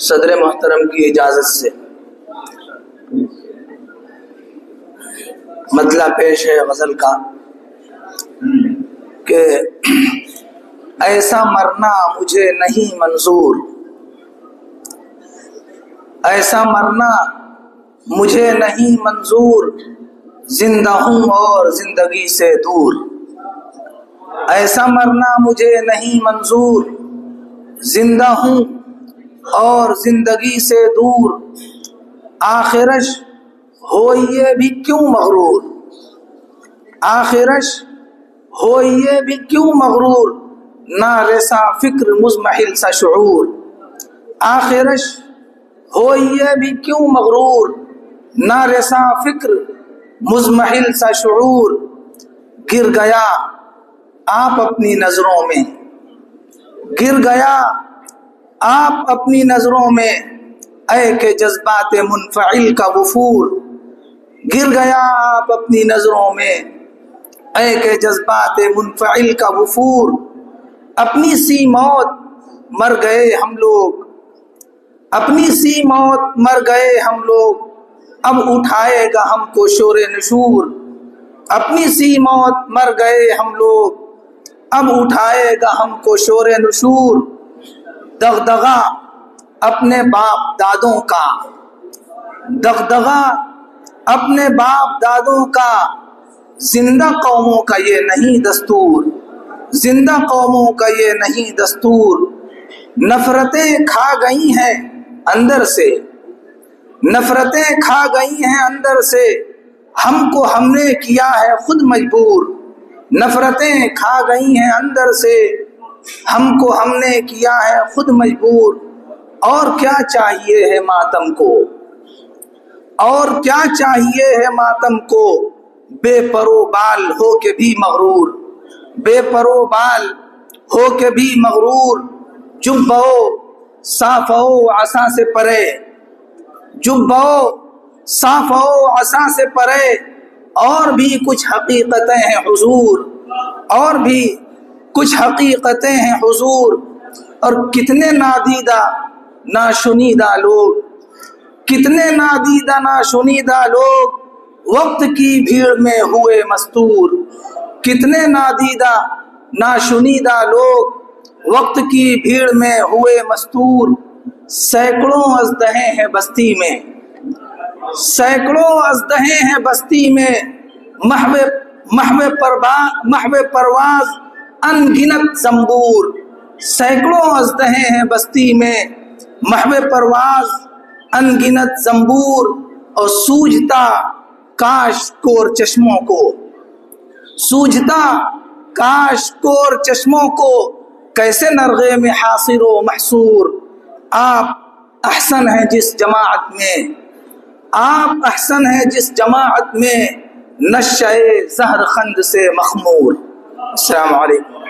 صدر محترم کی اجازت سے مطلع پیش ہے غزل کا کہ ایسا مرنا مجھے نہیں منظور، ایسا مرنا مجھے نہیں منظور، زندہ ہوں اور زندگی سے دور۔ ایسا مرنا مجھے نہیں منظور، زندہ ہوں اور زندگی سے دور۔ آخرش ہوئیے بھی کیوں مغرور، آخرش ہوئیے بھی کیوں مغرور، نہ رسا فکر مزمحل سا شعور۔ آخرش ہوئیے بھی کیوں مغرور، نہ رسا فکر مزمحل سا شعور۔ گر گیا آپ اپنی نظروں میں، گر گیا آپ اپنی نظروں میں، اے کہ جذبات منفعل کا وفور۔ گر گیا آپ اپنی نظروں میں، اے کہ جذبات منفعل کا وفور۔ اپنی سی موت مر گئے ہم لوگ، اپنی سی موت مر گئے ہم لوگ، اب اٹھائے گا ہم کو شور نشور۔ اپنی سی موت مر گئے ہم لوگ، اب اٹھائے گا ہم کو شور نشور۔ دغدغہ اپنے باپ دادوں کا، دغدغہ اپنے باپ دادوں کا، زندہ قوموں کا یہ نہیں دستور، زندہ قوموں کا یہ نہیں دستور۔ نفرتیں کھا گئی ہیں اندر سے، نفرتیں کھا گئی ہیں اندر سے، ہم کو ہم نے کیا ہے خود مجبور۔ نفرتیں کھا گئی ہیں اندر سے، ہم کو ہم نے کیا ہے خود مجبور۔ اور کیا چاہیے ہے ماتم کو، اور کیا چاہیے ہے ماتم کو، بے پرو بال ہو کے بھی مغرور، بے پرو بال ہو کے بھی مغرور۔ جبو صافو عصا سے پرے، جبو صافو عصا سے پرے، اور بھی کچھ حقیقتیں ہیں حضور، اور بھی کچھ حقیقتیں ہیں حضور۔ اور کتنے نادیدہ ناشنیدہ لوگ، کتنے نادیدہ ناشنیدہ لوگ وقت کی بھیڑ میں ہوئے مستور۔ کتنے نادیدہ ناشنیدہ لوگ وقت کی بھیڑ میں ہوئے مستور۔ سینکڑوں اژدہیں ہیں بستی میں، سینکڑوں اژدہیں ہیں بستی میں، محو پرواز ان گنت زنبور۔ سینکڑوں اژدہیں ہیں بستی میں، محو پرواز ان گنت زنبور۔ اور سوجھتا کاش کور چشموں کو، سوجھتا کاش کور چشموں کو، کیسے نرغے میں حاصر و محصور۔ آپ احسن ہیں جس جماعت میں، آپ احسن ہیں جس جماعت میں، نشہ زہر خند سے مخمور۔ السلام علیکم۔